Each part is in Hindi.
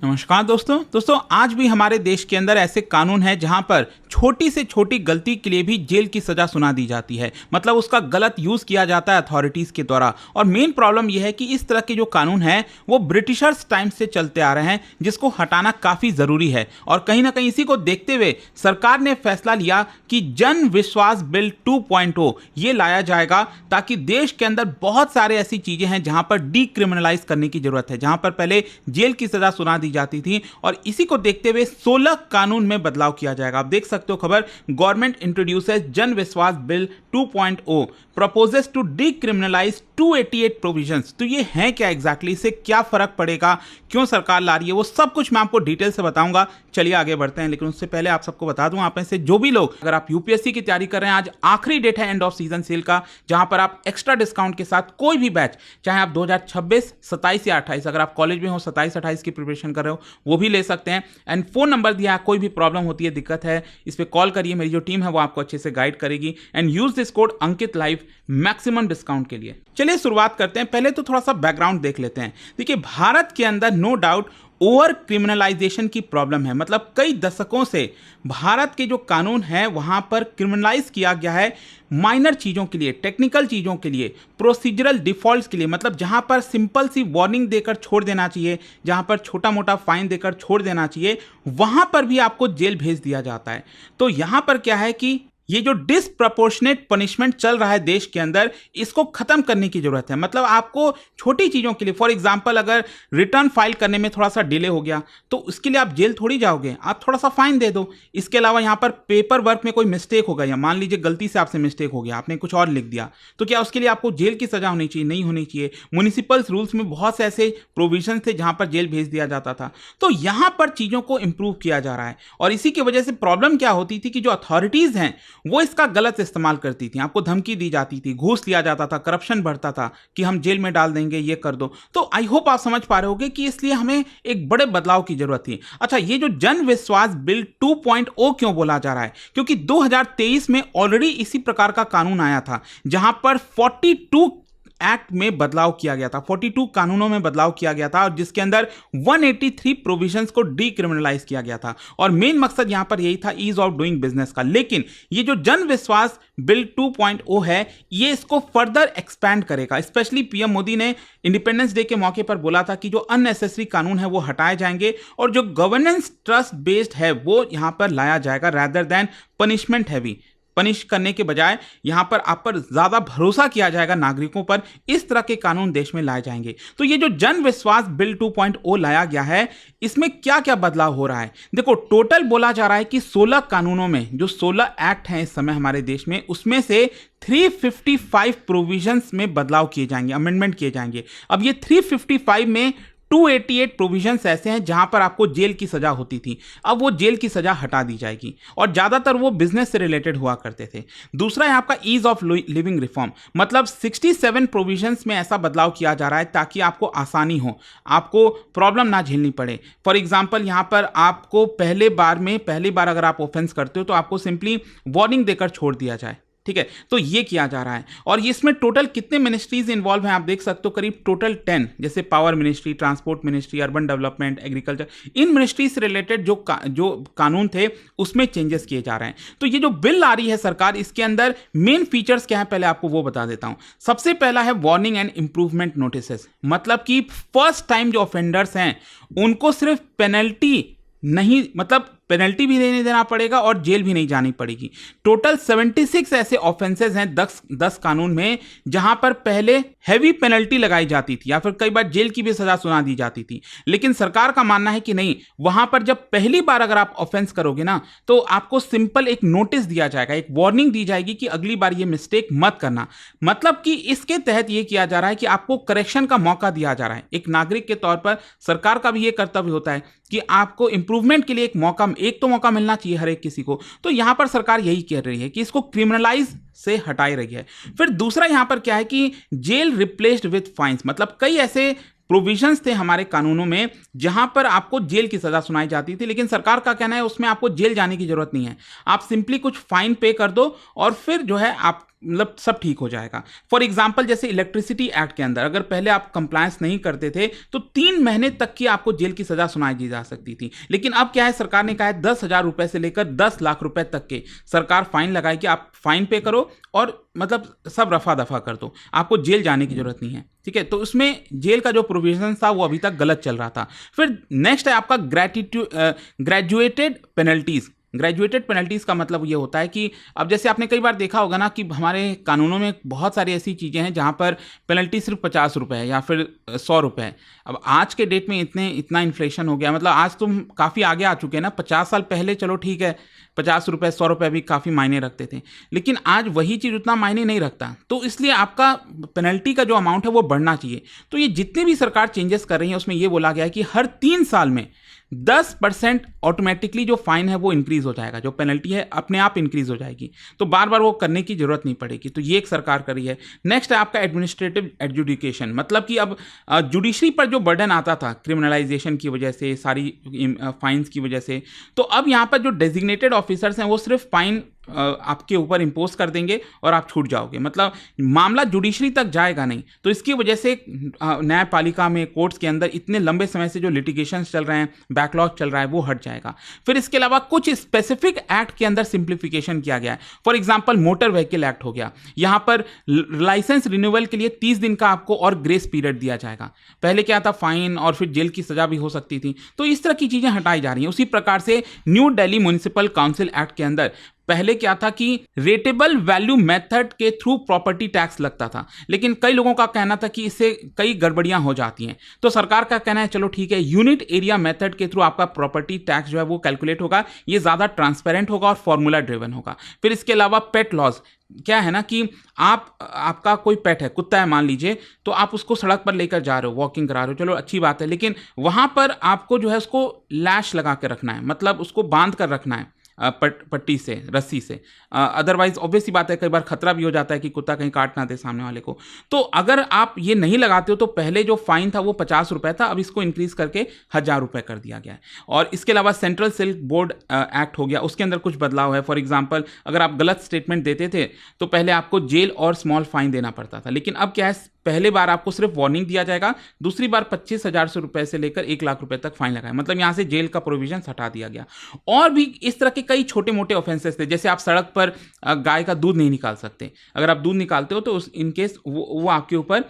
नमस्कार दोस्तों आज भी हमारे देश के अंदर ऐसे कानून हैं जहां पर छोटी से छोटी गलती के लिए भी जेल की सजा सुना दी जाती है। मतलब उसका गलत यूज किया जाता है अथॉरिटीज के द्वारा। और मेन प्रॉब्लम यह है कि इस तरह के जो कानून हैं वो ब्रिटिशर्स टाइम से चलते आ रहे हैं, जिसको हटाना काफी जरूरी है। और कहीं ना कहीं इसी को देखते हुए सरकार ने फैसला लिया कि जन विश्वास बिल 2.0 ये लाया जाएगा, ताकि देश के अंदर बहुत सारे ऐसी चीजें हैं जहां पर डीक्रिमिनलाइज करने की जरूरत है, जहां पर पहले जेल की सजा सुना दी जाती थी। और इसी को देखते हुए 16 कानून में बदलाव किया जाएगा। आप देख सकते हो खबर, government introduces Jan Vishwas bill 2.0 proposes to decriminalize 288 provisions. तो ये है क्या एग्जैक्टली, इससे क्या फर्क पड़ेगा, क्यों सरकार ला रही है, वो सब कुछ मैं आपको डिटेल से बताऊंगा। चलिए आगे बढ़ते हैं, लेकिन उससे पहले आप सबको बता दूं, आप में से जो भी लोग अगर आप यूपीएससी की तैयारी कर रहे हैं, आज आखिरी डेट है एंड ऑफ सीजन सेल का, जहां पर आप एक्स्ट्रा डिस्काउंट के साथ कोई भी बैच, चाहे आप 2026, 27 या 28, अगर आप कॉलेज में हो 27-28 की प्रिपरेशन कर रहे हो, वो भी ले सकते हैं। एंड फोन नंबर दिया, कोई भी प्रॉब्लम होती है, दिक्कत है, इस पर कॉल करिए, मेरी जो टीम है वो आपको अच्छे से गाइड करेगी। And use this code Ankit live maximum discount के लिए। चलिए शुरुआत करते हैं। पहले तो थोड़ा सा बैकग्राउंड देख लेते हैं। देखिए, भारत के अंदर नो डाउट ओवर क्रिमिनलाइजेशन की प्रॉब्लम है। मतलब कई दशकों से भारत के जो कानून है वहां पर क्रिमिनलाइज किया गया है माइनर चीज़ों के लिए, टेक्निकल चीज़ों के लिए, प्रोसीजरल डिफॉल्ट्स के लिए। मतलब जहां पर सिंपल सी वार्निंग देकर छोड़ देना चाहिए, जहां पर छोटा मोटा फाइन देकर छोड़ देना चाहिए, वहां पर भी आपको जेल भेज दिया जाता है। तो यहां पर क्या है कि ये जो डिसप्रपोर्शनेट पनिशमेंट चल रहा है देश के अंदर, इसको खत्म करने की जरूरत है। मतलब आपको छोटी चीजों के लिए, फॉर एग्जांपल अगर रिटर्न फाइल करने में थोड़ा सा डिले हो गया तो उसके लिए आप जेल थोड़ी जाओगे, आप थोड़ा सा फाइन दे दो। इसके अलावा यहाँ पर पेपर वर्क में कोई मिस्टेक हो गया, या मान लीजिए गलती से आपसे मिस्टेक हो गया, आपने कुछ और लिख दिया, तो क्या उसके लिए आपको जेल की सजा होनी चाहिए? नहीं होनी चाहिए। म्युनिसिपल रूल्स में बहुत से ऐसे प्रोविजन थे जहां पर जेल भेज दिया जाता था। तो यहां पर चीजों को इंप्रूव किया जा रहा है। और इसी की वजह से प्रॉब्लम क्या होती थी कि जो अथॉरिटीज हैं वो इसका गलत इस्तेमाल करती थी। आपको धमकी दी जाती थी, घूस लिया जाता था, करप्शन बढ़ता था कि हम जेल में डाल देंगे, ये कर दो। तो आई होप आप समझ पा रहे होगे कि इसलिए हमें एक बड़े बदलाव की जरूरत थी। अच्छा, ये जो जन विश्वास बिल 2.0 क्यों बोला जा रहा है? क्योंकि 2023 में ऑलरेडी इसी प्रकार का कानून आया था, जहां पर 42 एक्ट में बदलाव किया गया था, 42 कानूनों में बदलाव किया गया था, और जिसके अंदर 183 प्रोविजंस को डीक्रिमिनलाइज किया गया था। और मेन मकसद यहां पर यही था, ईज ऑफ डूइंग बिजनेस का। लेकिन ये जो जन विश्वास बिल 2.0 है, ये इसको फर्दर एक्सपैंड करेगा। स्पेशली पीएम मोदी ने इंडिपेंडेंस डे के मौके पर बोला था कि जो अननेसेसरी कानून है वो हटाए जाएंगे, और जो गवर्नेंस ट्रस्ट बेस्ड है वो यहां पर लाया जाएगा, rather than punishment heavy. Punish करने के बजाय यहां पर आप पर ज्यादा भरोसा किया जाएगा नागरिकों पर, इस तरह के कानून देश में लाए जाएंगे। तो ये जो जन विश्वास बिल 2.0 लाया गया है, इसमें क्या क्या बदलाव हो रहा है? देखो, टोटल बोला जा रहा है कि 16 कानूनों में, जो 16 एक्ट हैं इस समय हमारे देश में, उसमें से 355 प्रोविजंस में बदलाव किए जाएंगे, अमेंडमेंट किए जाएंगे। अब ये 355 में 288 प्रोविजंस ऐसे हैं जहां पर आपको जेल की सजा होती थी, अब वो जेल की सजा हटा दी जाएगी, और ज्यादातर वो बिजनेस से रिलेटेड हुआ करते थे। दूसरा है आपका ईज ऑफ लिविंग रिफॉर्म। मतलब 67 प्रोविजंस में ऐसा बदलाव किया जा रहा है ताकि आपको आसानी हो, आपको प्रॉब्लम ना झेलनी पड़े। फॉर एग्जाम्पल, यहां पर आपको पहली बार अगर आप ऑफेंस करते हो तो आपको सिंपली वार्निंग देकर छोड़ दिया जाए। ठीक है, तो ये किया जा रहा है। और इसमें टोटल कितने मिनिस्ट्रीज इन्वॉल्व हैं आप देख सकते हो, करीब टोटल 10, जैसे power ministry, transport ministry, urban development, agriculture, इन मिनिस्ट्री से रिलेटेड जो कानून थे उसमें चेंजेस किए जा रहे हैं। तो ये जो बिल आ रही है सरकार, इसके अंदर मेन फीचर्स क्या है पहले आपको वो बता देता हूं। सबसे पहला है वार्निंग एंड इंप्रूवमेंट नोटिसेस। मतलब कि फर्स्ट टाइम जो ऑफेंडर्स हैं उनको सिर्फ पेनल्टी नहीं, मतलब पेनल्टी भी नहीं देना पड़ेगा और जेल भी नहीं जानी पड़ेगी। टोटल 76 ऐसे ऑफेंसेस हैं 10 कानून में, जहां पर पहले हैवी पेनल्टी लगाई जाती थी या फिर कई बार जेल की भी सजा सुना दी जाती थी। लेकिन सरकार का मानना है कि नहीं, वहां पर जब पहली बार अगर आप ऑफेंस करोगे ना, तो आपको सिंपल एक नोटिस दिया जाएगा, एक वार्निंग दी जाएगी कि अगली बार ये मिस्टेक मत करना। मतलब कि इसके तहत ये किया जा रहा है कि आपको करेक्शन का मौका दिया जा रहा है। एक नागरिक के तौर पर सरकार का भी ये कर्तव्य होता है कि आपको इंप्रूवमेंट के लिए एक तो मौका मिलना चाहिए हर एक किसी को। तो यहां पर सरकार यही कह रही है कि इसको क्रिमिनलाइज से हटाई रही है। फिर दूसरा यहां पर क्या है कि जेल रिप्लेस्ड विद फाइन्स। मतलब कई ऐसे प्रोविजंस थे हमारे कानूनों में जहां पर आपको जेल की सजा सुनाई जाती थी, लेकिन सरकार का कहना है उसमें आपको जेल जाने की जरूरत नहीं है, आप सिंपली कुछ फाइन पे कर दो और फिर जो है आप मतलब सब ठीक हो जाएगा। फॉर एग्जाम्पल जैसे इलेक्ट्रिसिटी एक्ट के अंदर अगर पहले आप कंप्लायंस नहीं करते थे तो 3 महीने तक की आपको जेल की सजा सुनाई दी जा सकती थी, लेकिन अब क्या है, सरकार ने कहा है 10,000 रुपए से लेकर 10 लाख रुपए तक के सरकार फाइन लगाए कि आप फाइन पे करो और मतलब सब रफा दफा कर दो, आपको जेल जाने की जरूरत नहीं है। ठीक है, तो उसमें जेल का जो प्रोविजन था वो अभी तक गलत चल रहा था। फिर नेक्स्ट है आपका ग्रेजुएटेड पेनल्टीज। ग्रेजुएटेड पेनल्टीज का मतलब ये होता है कि अब जैसे आपने कई बार देखा होगा ना कि हमारे कानूनों में बहुत सारी ऐसी चीज़ें हैं जहाँ पर पेनल्टी सिर्फ 50 रुपये है या फिर 100 रुपये है। अब आज के डेट में इतना इन्फ्लेशन हो गया, मतलब आज तुम काफ़ी आगे आ चुके हैं ना। 50 साल पहले चलो ठीक है 50 रुपये 100 रुपये भी काफ़ी मायने रखते थे, लेकिन आज वही चीज़ उतना मायने नहीं रखता। तो इसलिए आपका पेनल्टी का जो अमाउंट है वो बढ़ना चाहिए। तो ये जितने भी सरकार चेंजेस कर रही है उसमें ये बोला गया है कि हर 3 साल में 10% ऑटोमेटिकली जो फाइन है वो इंक्रीज हो जाएगा, जो पेनल्टी है अपने आप इंक्रीज हो जाएगी, तो बार बार वो करने की जरूरत नहीं पड़ेगी। तो ये एक सरकार कर रही है। नेक्स्ट है आपका एडमिनिस्ट्रेटिव एडजुडिकेशन, मतलब कि अब जुडिशरी पर जो बर्डन आता था क्रिमिनलाइजेशन की वजह से, सारी फाइन्स की वजह से, तो अब यहाँ पर जो डेजिग्नेटेड ऑफिसर्स हैं वो सिर्फ फाइन आपके ऊपर इंपोज कर देंगे और आप छूट जाओगे, मतलब मामला जुडिशरी तक जाएगा नहीं। तो इसकी वजह से न्यायपालिका में, कोर्ट्स के अंदर इतने लंबे समय से जो लिटिगेशन चल रहे हैं, बैकलॉग चल रहा है, वो हट जाएगा। फिर इसके अलावा कुछ स्पेसिफिक एक्ट के अंदर सिंप्लीफिकेशन किया गया है। For example motor vehicle act हो गया, यहाँ पर लाइसेंस रिन्यूअल के लिए 30 दिन का आपको और ग्रेस पीरियड दिया जाएगा। पहले क्या था, फाइन और फिर जेल की सजा भी हो सकती थी। तो इस तरह की चीजें हटाई जा रही हैं। उसी प्रकार से new Delhi municipal council act के अंदर पहले क्या था कि रेटेबल वैल्यू मेथड के थ्रू प्रॉपर्टी टैक्स लगता था, लेकिन कई लोगों का कहना था कि इससे कई गड़बड़ियां हो जाती हैं। तो सरकार का कहना है चलो ठीक है, यूनिट एरिया मेथड के थ्रू आपका प्रॉपर्टी टैक्स जो है वो कैलकुलेट होगा, ये ज़्यादा ट्रांसपेरेंट होगा और फॉर्मूला ड्रिवन होगा। फिर इसके अलावा पेट लॉज, क्या है ना कि आपका कोई पेट है, कुत्ता है मान लीजिए, तो आप उसको सड़क पर लेकर जा रहे हो, वॉकिंग करा रहे हो, चलो अच्छी बात है, लेकिन वहाँ पर आपको जो है उसको लैश लगा के रखना है, मतलब उसको बांध कर रखना है पट्टी से, रस्सी से। अदरवाइज ऑब्वियस सी बात है, कई बार खतरा भी हो जाता है कि कुत्ता कहीं काट ना दे सामने वाले को। तो अगर आप ये नहीं लगाते हो तो पहले जो फाइन था वो 50 रुपये था, अब इसको इंक्रीज करके 1000 रुपये कर दिया गया है। और इसके अलावा सेंट्रल सिल्क बोर्ड एक्ट हो गया, उसके अंदर कुछ बदलाव है। फॉर एग्जाम्पल अगर आप गलत स्टेटमेंट देते थे तो पहले आपको जेल और स्मॉल फाइन देना पड़ता था, लेकिन अब क्या है, पहले बार आपको सिर्फ वार्निंग दिया जाएगा, दूसरी बार 25,000 रुपए से लेकर 1 लाख रुपए तक फाइन लगाए, मतलब यहां से जेल का प्रोविजन हटा दिया गया। और भी इस तरह के कई छोटे मोटे ऑफेंसेस थे, जैसे आप सड़क पर गाय का दूध नहीं निकाल सकते, अगर आप दूध निकालते हो तो इन केस वो आपके ऊपर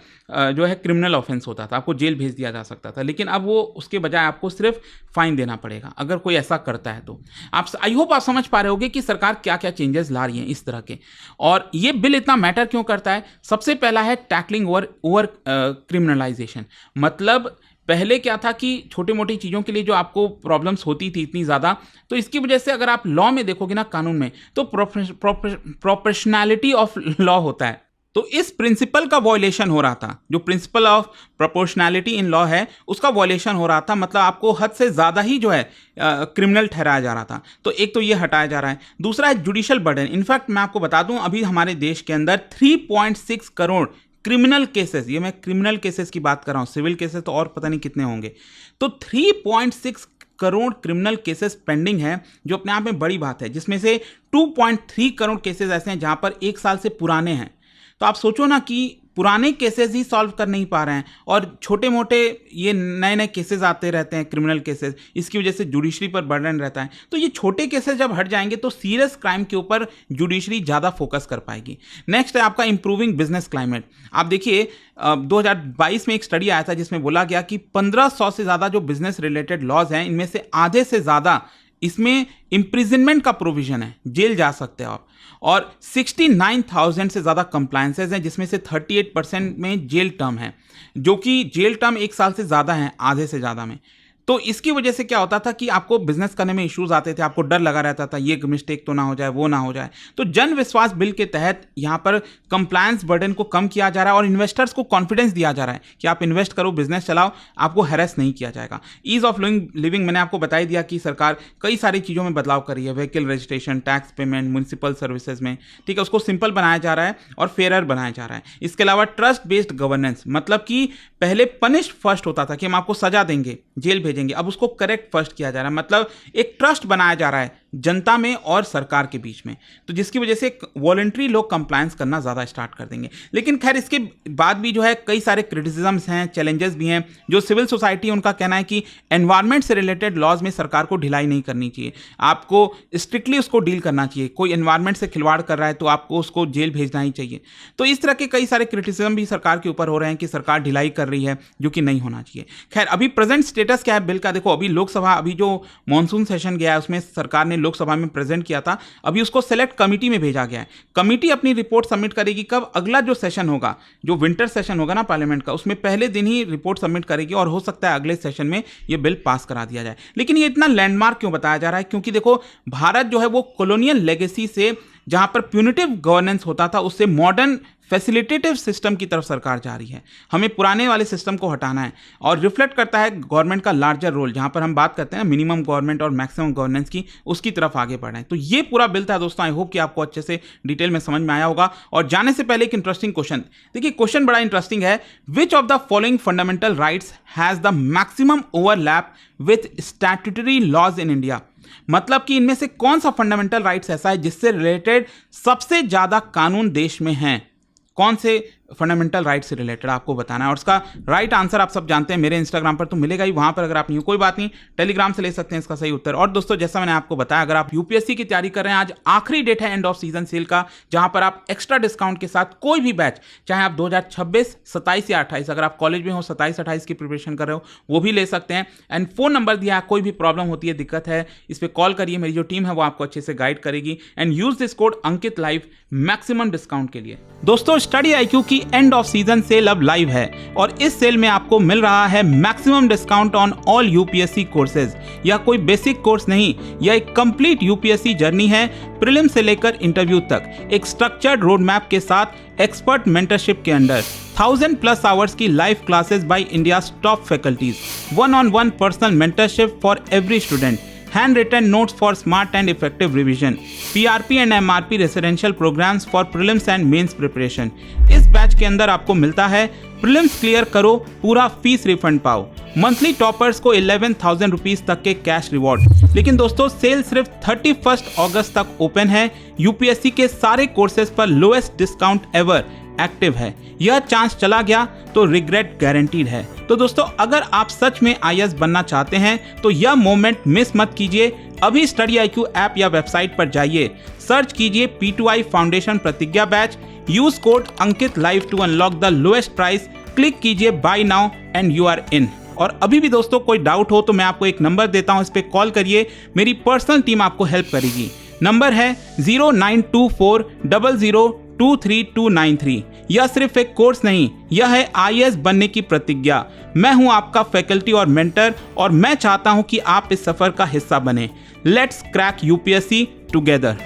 जो है क्रिमिनल ऑफेंस होता था, आपको जेल भेज दिया जा सकता था, लेकिन अब वो उसके बजाय आपको सिर्फ फाइन देना पड़ेगा अगर कोई ऐसा करता है। तो आप, आई होप आप समझ पा रहे होगे कि सरकार क्या क्या चेंजेस ला रही है इस तरह के। और ये बिल इतना मैटर क्यों करता है? सबसे पहला है टैकलिंग ओवर क्रिमिनलाइजेशन, मतलब पहले क्या था कि छोटी मोटी चीज़ों के लिए जो आपको प्रॉब्लम्स होती थी इतनी ज़्यादा, तो इसकी वजह से अगर आप लॉ में देखोगे ना, कानून में, तो प्रोपोर्शनैलिटी ऑफ लॉ होता है, तो इस प्रिंसिपल का वॉयलेशन हो रहा था। जो principle of proportionality in law है उसका वॉयलेशन हो रहा था, मतलब आपको हद से ज़्यादा ही जो है क्रिमिनल ठहराया जा रहा था। तो एक तो ये हटाया जा रहा है। दूसरा है जुडिशियल बर्डन। इनफैक्ट मैं आपको बता दूं, अभी हमारे देश के अंदर 3.6 करोड़ क्रिमिनल केसेस, ये मैं क्रिमिनल केसेस की बात कर रहा हूं, सिविल केसेस तो और पता नहीं कितने होंगे, तो 3.6 करोड़ क्रिमिनल केसेस पेंडिंग है, जो अपने आप में बड़ी बात है, जिसमें से 2.3 करोड़ केसेस ऐसे हैं जहां पर 1 साल से पुराने हैं। तो आप सोचो ना कि पुराने केसेस ही सॉल्व कर नहीं पा रहे हैं और छोटे मोटे ये नए नए केसेस आते रहते हैं, क्रिमिनल केसेस, इसकी वजह से जुडिशरी पर बर्डन रहता है। तो ये छोटे केसेस जब हट जाएंगे तो सीरियस क्राइम के ऊपर जुडिशरी ज़्यादा फोकस कर पाएगी। नेक्स्ट है आपका इंप्रूविंग बिजनेस क्लाइमेट। आप देखिए 2022 में एक स्टडी आया था जिसमें बोला गया कि 1500 से ज़्यादा जो बिजनेस रिलेटेड लॉज हैं, इनमें से आधे से ज़्यादा इसमें इम्प्रिजनमेंट का प्रोविजन है, जेल जा सकते हो आप, और 69,000 से ज़्यादा कंप्लायंसेज हैं, जिसमें से 38% में जेल टर्म है, जो कि जेल टर्म 1 साल से ज़्यादा है, आधे से ज़्यादा में। तो इसकी वजह से क्या होता था कि आपको बिजनेस करने में इश्यूज आते थे, आपको डर लगा रहता था ये मिस्टेक तो ना हो जाए, वो ना हो जाए। तो जन विश्वास बिल के तहत यहाँ पर कंप्लायंस बर्डन को कम किया जा रहा है और इन्वेस्टर्स को कॉन्फिडेंस दिया जा रहा है कि आप इन्वेस्ट करो, बिजनेस चलाओ, आपको हैरेस नहीं किया जाएगा। ईज ऑफ लिविंग मैंने आपको बता ही दिया कि सरकार कई सारी चीज़ों में बदलाव कर रही है, vehicle registration, tax payment, municipal services में, ठीक है, उसको सिंपल बनाया जा रहा है और फेयर बनाया जा रहा है। इसके अलावा ट्रस्ट बेस्ड गवर्नेंस, मतलब कि पहले पनिश फर्स्ट होता था कि हम आपको सजा देंगे, जेल भेजेंगे, अब उसको करेक्ट फर्स्ट किया जा रहा है, मतलब एक ट्रस्ट बनाया जा रहा है जनता में और सरकार के बीच में, तो जिसकी वजह से वॉलंटरी लोग कंप्लायंस करना ज़्यादा स्टार्ट कर देंगे। लेकिन खैर इसके बाद भी जो है कई सारे क्रिटिसिजम्स हैं, चैलेंजेस भी हैं। जो सिविल सोसाइटी, उनका कहना है कि एनवायरनमेंट से रिलेटेड लॉज में सरकार को ढिलाई नहीं करनी चाहिए, आपको स्ट्रिक्टली उसको डील करना चाहिए। कोई एनवायरनमेंट से खिलवाड़ कर रहा है तो आपको उसको जेल भेजना ही चाहिए। तो इस तरह के कई सारे क्रिटिसिज्म भी सरकार के ऊपर हो रहे हैं कि सरकार ढिलाई कर रही है, जो कि नहीं होना चाहिए। खैर अभी प्रेजेंट स्टेटस क्या है बिल का, देखो अभी लोकसभा, अभी जो मॉनसून सेशन गया है उसमें सरकार ने लोकसभा में प्रेजेंट किया था, अभी उसको सेलेक्ट कमेटी में भेजा गया है। कमेटी अपनी रिपोर्ट सबमिट करेगी कब, अगला जो सेशन होगा, जो विंटर सेशन होगा ना पार्लियामेंट का, उसमें पहले दिन ही रिपोर्ट सबमिट करेगी और हो सकता है अगले सेशन में ये बिल पास करा दिया जाए। लेकिन ये इतना लैंडमार्क क्यों बताया जा रहा है, क्योंकि देखो भारत जो है वो कॉलोनियल लेगेसी से, जहां पर प्यूनिटिव गवर्नेंस होता था, उससे मॉडर्न फैसिलिटेटिव सिस्टम की तरफ सरकार जा रही है। हमें पुराने वाले सिस्टम को हटाना है और रिफ्लेक्ट करता है गवर्नमेंट का लार्जर रोल, जहां पर हम बात करते हैं मिनिमम गवर्नमेंट और मैक्सिमम गवर्नेंस की, उसकी तरफ आगे बढ़ रहे हैं। तो ये पूरा बिल था दोस्तों। आई होप कि आपको अच्छे से डिटेल में समझ में आया होगा। और जाने से पहले एक इंटरेस्टिंग क्वेश्चन, देखिए क्वेश्चन बड़ा इंटरेस्टिंग है। Which of the following fundamental rights has the maximum overlap with statutory laws in India? मतलब कि इनमें से कौन सा फंडामेंटल राइट्स ऐसा है जिससे रिलेटेड सबसे ज्यादा कानून देश में हैं? कौन से फंडामेंटल राइट से रिलेटेड आपको बताना है। और उसका राइट आंसर आप सब जानते हैं, मेरे इंस्टाग्राम पर तो मिलेगा ही, वहां पर अगर आप नहीं हो कोई बात नहीं, टेलीग्राम से ले सकते हैं इसका सही उत्तर। और दोस्तों जैसा मैंने आपको बताया, अगर आप यूपीएससी की तैयारी कर रहे हैं, आज आखिरी डेट है एंड ऑफ सीजन सेल का, जहां पर आप एक्स्ट्रा डिस्काउंट के साथ कोई भी बैच, चाहे आप 2026, 27 या 28, अगर आप कॉलेज में हो 27-28 की प्रिपरेशन कर रहे हो, वो भी ले सकते हैं। एंड फोन नंबर दिया है, कोई भी प्रॉब्लम होती है, दिक्कत है, इस पर कॉल करिए, मेरी जो टीम है वो आपको अच्छे से गाइड करेगी। And use this code Ankit live maximum discount के लिए। दोस्तों स्टडी IQ की एंड ऑफ सीजन सेल अब लाइव है और इस सेल में आपको मिल रहा है maximum discount on all UPSC courses. यह कोई बेसिक कोर्स नहीं, यह एक कंप्लीट यूपीएससी जर्नी है, प्रीलिम से लेकर इंटरव्यू तक, एक स्ट्रक्चर्ड रोड मैप के साथ, एक्सपर्ट मेंटरशिप के अंडर, 1000+ आवर्स की live classes by India top faculties, 1-on-1 personal mentorship for every student, handwritten notes for smart and effective revision, PRP and MRP residential programs for prelims and mains preparation। इस बैच के अंदर आपको मिलता है प्रीलिम्स क्लियर करो, पूरा फीस रिफंड पाओ, मंथली टॉपर्स को 11,000 रुपीज तक के कैश रिवॉर्ड। लेकिन दोस्तों सेल सिर्फ 31 अगस्त तक ओपन है। यूपीएससी के सारे कोर्सेज पर लोएस्ट डिस्काउंट एवर एक्टिव है। यह चांस चला गया तो रिग्रेट गारंटीड है। तो दोस्तों अगर आप सच में IAS बनना चाहते हैं तो यह मोमेंट मिस मत कीजिए। अभी स्टडी IQ ऐप या वेबसाइट पर जाइए, सर्च कीजिए P2I foundation Pratigya batch, use code Ankit live to unlock the lowest price, click कीजिए buy now and you are in. और अभी भी दोस्तों कोई डाउट हो तो मैं आपको एक नंबर देता हूं, इस पे कॉल करिए, मेरी पर्सनल टीम आपको हेल्प करेगी। नंबर है 092400232293। यह सिर्फ एक कोर्स नहीं, यह है IAS बनने की प्रतिज्ञा। मैं हूं आपका फैकल्टी और मेंटर और मैं चाहता हूं कि आप इस सफर का हिस्सा बने। Let's crack UPSC together.